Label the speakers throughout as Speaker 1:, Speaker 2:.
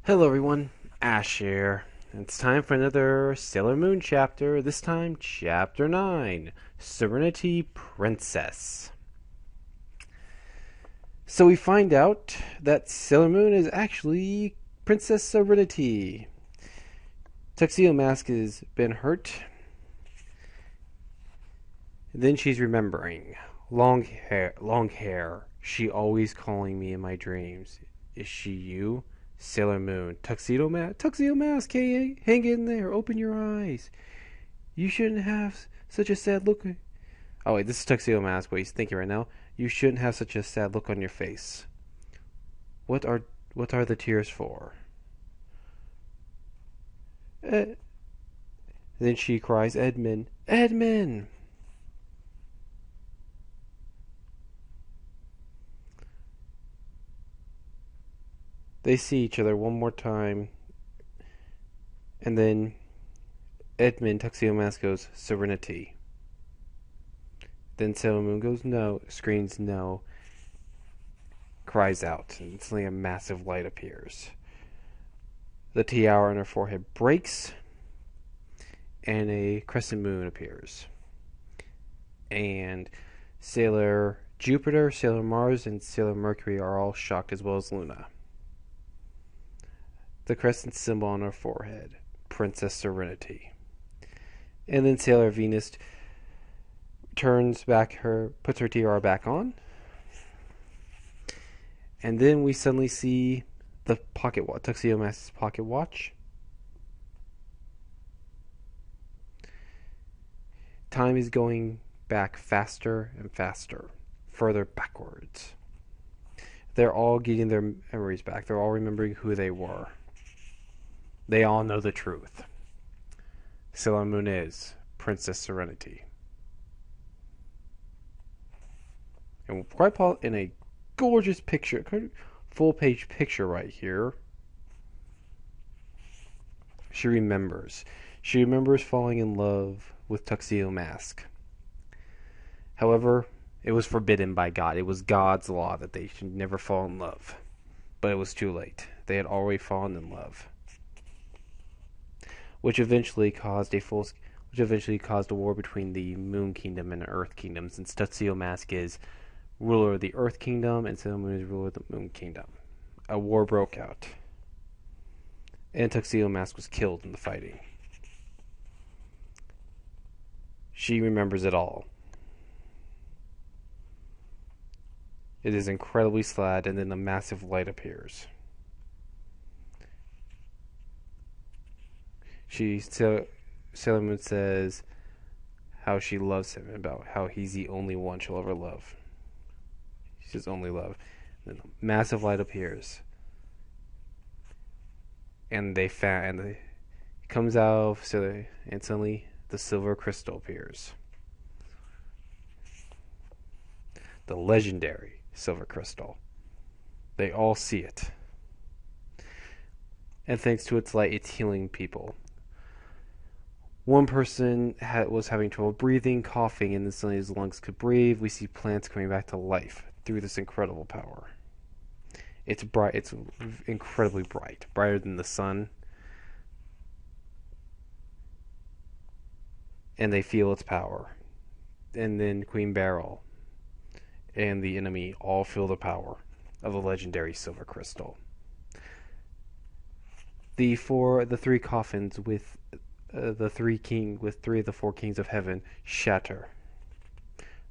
Speaker 1: Hello everyone, Ash here. It's time for another Sailor Moon chapter, this time chapter 9, Serenity Princess. So we find out that Sailor Moon is actually Princess Serenity. Tuxedo Mask has been hurt. Then she's remembering. Long hair. She always calling me in my dreams. Is she you? Sailor Moon. Tuxedo Mask, hey, hang in there. Open your eyes. You shouldn't have such a sad look. Oh, wait, this is Tuxedo Mask, what he's thinking right now. You shouldn't have such a sad look on your face. What are the tears for? Then she cries, Edmund. Edmund! They see each other one more time, and then Edmund, Tuxedo Mask, goes, Serenity. Then Sailor Moon goes, no, screams no, cries out, and instantly a massive light appears. The tiara on her forehead breaks, and a crescent moon appears. And Sailor Jupiter, Sailor Mars, and Sailor Mercury are all shocked, as well as Luna. The crescent symbol on her forehead, Princess Serenity. And then Sailor Venus puts her tiara back on. And then we suddenly see the pocket watch, Tuxedo Mask's pocket watch. Time is going back faster and faster, further backwards. They're all getting their memories back. They're all remembering who they were. They all know the truth. Sailor Moon is Princess Serenity. And quite in a gorgeous picture, full page picture right here. She remembers. She remembers falling in love with Tuxedo Mask. However, it was forbidden by God. It was God's law that they should never fall in love. But it was too late. They had already fallen in love. Which eventually caused a war between the Moon Kingdom and the Earth Kingdom, since Tuxedo Mask is ruler of the Earth Kingdom and Sailor Moon is ruler of the Moon Kingdom. A war broke out, and Tuxedo Mask was killed in the fighting. She remembers it all. It is incredibly sad, and then a massive light appears. Sailor Moon says how she loves him, about how he's the only one she'll ever love. She's only love. And then a massive light appears, and it comes out, so instantly the silver crystal appears. The legendary silver crystal. They all see it, and thanks to its light, it's healing people. One person was having trouble breathing, coughing, and then suddenly his lungs could breathe. We see plants coming back to life through this incredible power. It's bright. It's incredibly bright, brighter than the sun. And they feel its power. And then Queen Beryl and the enemy all feel the power of the legendary silver crystal. The three coffins with three of the four kings of heaven shatter.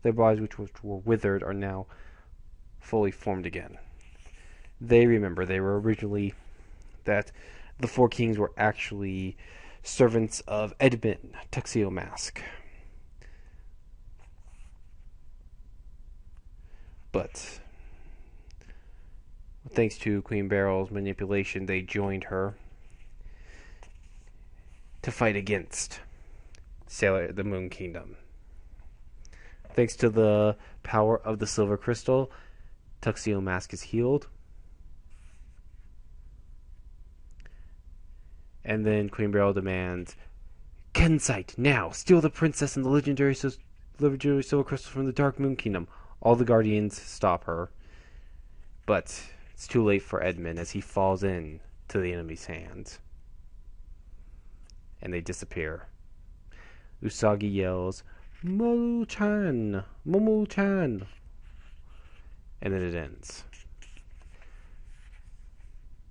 Speaker 1: Their bodies, which were withered, are now fully formed again. They remember they were originally that the four kings were actually servants of Edmund, Tuxedo Mask. But thanks to Queen Beryl's manipulation, they joined her to fight against the Moon Kingdom. Thanks to the power of the silver crystal, Tuxedo Mask is healed. And then Queen Beryl demands, Kensite, now! Steal the princess and the legendary silver crystal from the Dark Moon Kingdom. All the guardians stop her. But it's too late for Edmund as he falls in to the enemy's hands, and they disappear. Usagi yells, Momo-chan! Momo-chan! And then it ends.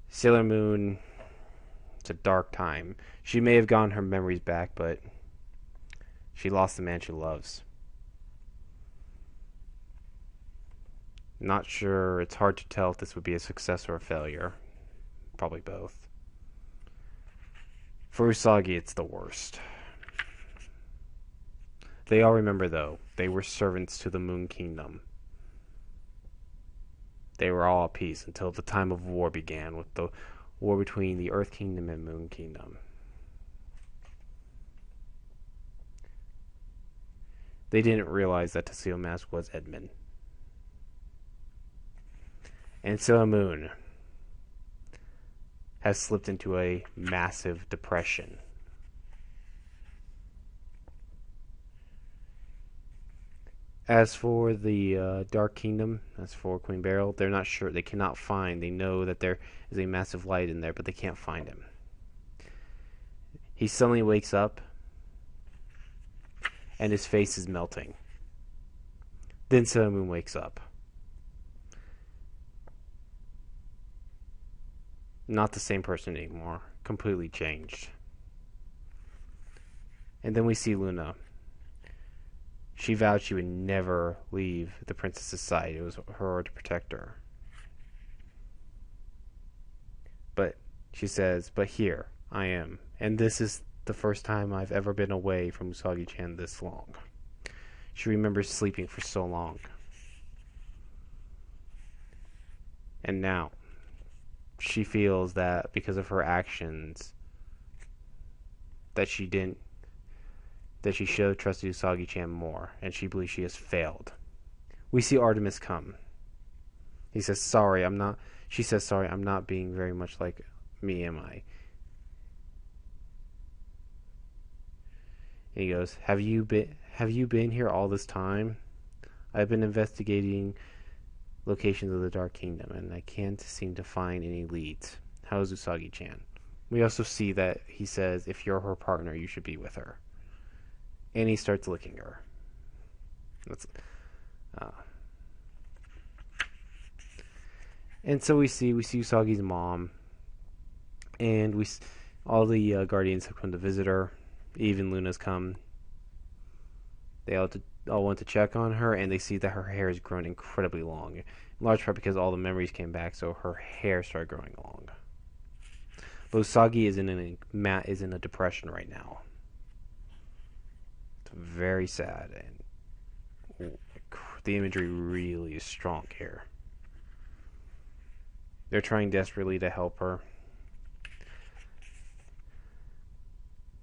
Speaker 1: Sailor Moon, it's a dark time. She may have gotten her memories back, but she lost the man she loves. Not sure, it's hard to tell if this would be a success or a failure. Probably both. For Usagi, it's the worst. They all remember, though, they were servants to the Moon Kingdom. They were all at peace until the time of war began, with the war between the Earth Kingdom and Moon Kingdom. They didn't realize that Tuxedo Mask was Edmund. And Sailor Moon has slipped into a massive depression. As for the Dark Kingdom, as for Queen Beryl, they're not sure. They cannot find. They know that there is a massive light in there, but they can't find him. He suddenly wakes up, and his face is melting. Then Sailor Moon wakes up. Not the same person anymore. Completely changed. And then we see Luna. She vowed she would never leave the princess's side. It was her to protect her. But she says, but here, I am. And this is the first time I've ever been away from Usagi-chan this long. She remembers sleeping for so long. And now, she feels that because of her actions, that she should have trusted Usagi-chan more, and she believes she has failed. We see Artemis come. He says, she says, sorry, I'm not being very much like me, am I? And he goes, have you been here all this time? I've been investigating locations of the Dark Kingdom, and I can't seem to find any leads. How is Usagi-chan? We also see that he says, if you're her partner, you should be with her. And he starts licking her. And so we see Usagi's mom, and all the guardians have come to visit her. Even Luna's come. They all went to check on her, and they see that her hair has grown incredibly long, in large part because all the memories came back, so her hair started growing long. But Usagi is in a depression right now. It's very sad, and the imagery really is strong here. They're trying desperately to help her.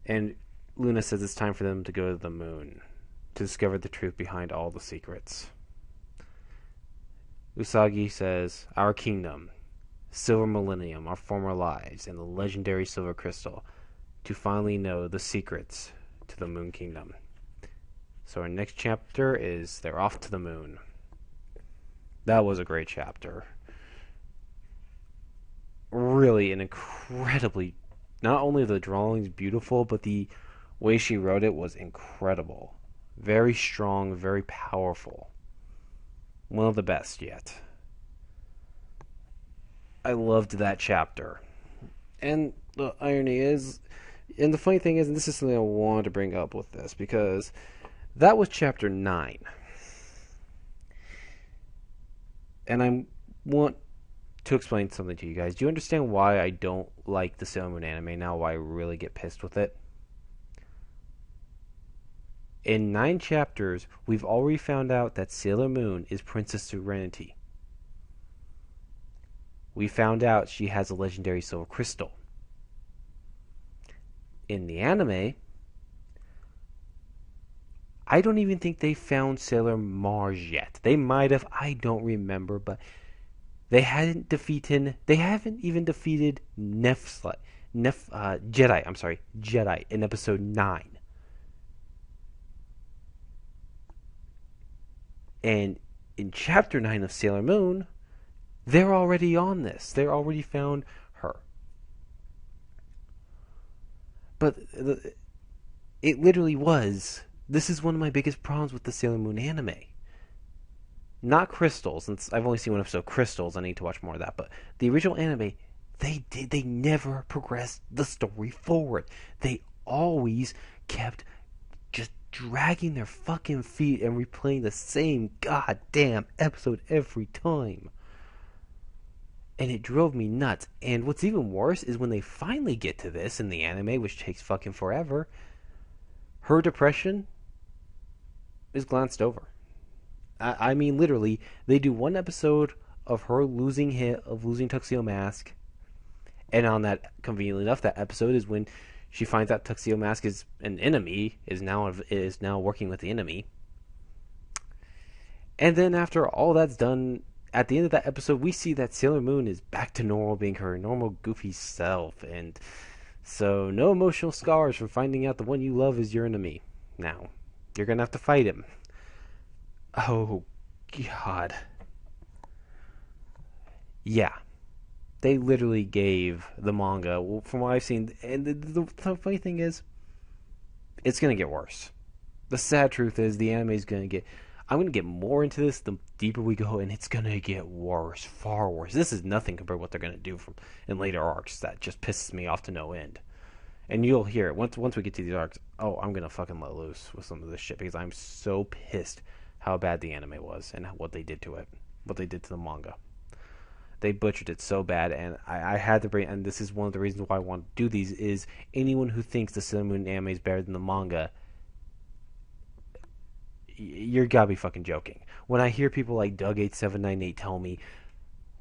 Speaker 1: And Luna says it's time for them to go to the moon to discover the truth behind all the secrets. Usagi says, our kingdom, Silver Millennium, our former lives, and the legendary Silver Crystal, to finally know the secrets to the Moon Kingdom. So our next chapter is they're off to the moon. That was a great chapter. Really an incredibly, not only the drawings beautiful, but the way she wrote it was incredible. Very strong, very powerful. One of the best yet. I loved that chapter. And the irony is, and the funny thing is, and this is something I wanted to bring up with this, because that was chapter 9. And I want to explain something to you guys. Do you understand why I don't like the Sailor Moon anime now? Why I really get pissed with it? In 9 chapters, we've already found out that Sailor Moon is Princess Serenity. We found out she has a legendary silver crystal. In the anime, I don't even think they found Sailor Mars yet. They might have, I don't remember, but they haven't even defeated Jedi in episode 9. And in chapter 9 of Sailor Moon, they're already on this. They're already found her. But it literally was. This is one of my biggest problems with the Sailor Moon anime. Not Crystals, since I've only seen one episode of Crystals. I need to watch more of that. But the original anime, they never progressed the story forward. They always kept just dragging their fucking feet and replaying the same goddamn episode every time. And it drove me nuts. And what's even worse is when they finally get to this in the anime, which takes fucking forever, her depression is glanced over. I mean, literally, they do one episode of her losing Tuxedo Mask, and on that, conveniently enough, that episode is when she finds out Tuxedo Mask is an enemy, is now working with the enemy. And then after all that's done, at the end of that episode, we see that Sailor Moon is back to normal, being her normal goofy self, and so no emotional scars from finding out the one you love is your enemy. Now, you're gonna have to fight him. Oh, God. Yeah. They literally gave the manga, from what I've seen, and the funny thing is, it's going to get worse. The sad truth is, the anime is going to get... I'm going to get more into this the deeper we go, and it's going to get worse, far worse. This is nothing compared to what they're going to do in later arcs. That just pisses me off to no end. And you'll hear it. Once we get to these arcs, oh, I'm going to fucking let loose with some of this shit, because I'm so pissed how bad the anime was and what they did to it, what they did to the manga. They butchered it so bad, and I had to bring, and this is one of the reasons why I want to do these, is anyone who thinks the Sailor Moon anime is better than the manga, you're gotta be fucking joking. When I hear people like Doug8798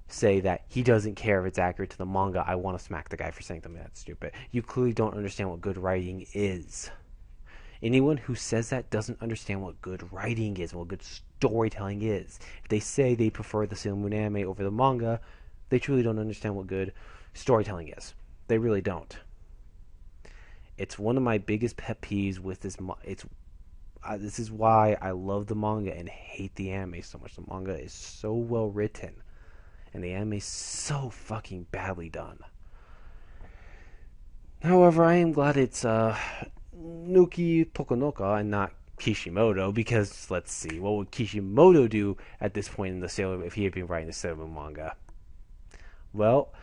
Speaker 1: say that he doesn't care if it's accurate to the manga, I want to smack the guy for saying something that's stupid. You clearly don't understand what good writing is. Anyone who says that doesn't understand what good writing is and what good storytelling is. If they say they prefer the Sailor Moon anime over the manga, they truly don't understand what good storytelling is. They really don't. It's one of my biggest pet peeves with this. This is why I love the manga and hate the anime so much. The manga is so well written, and the anime is so fucking badly done. However, I am glad it's Nuki Tokonoka and not Kishimoto, because let's see, what would Kishimoto do at this point in the Sailor if he had been writing the Sailor Moon manga? Well,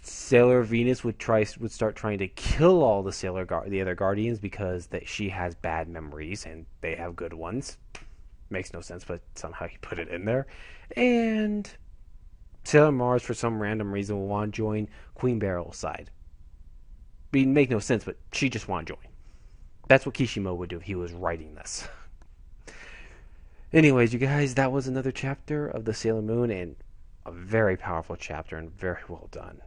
Speaker 1: Sailor Venus would start trying to kill all the other Guardians because she has bad memories and they have good ones. Makes no sense, but somehow he put it in there. And Sailor Mars, for some random reason, will want to join Queen Beryl's side. Make no sense, but she just want to join. That's what Kishimoto would do if he was writing this. Anyways, you guys, that was another chapter of the Sailor Moon, and a very powerful chapter and very well done.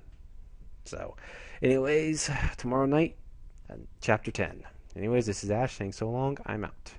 Speaker 1: So, anyways, tomorrow night, chapter 10. Anyways, this is Ash saying so long. I'm out.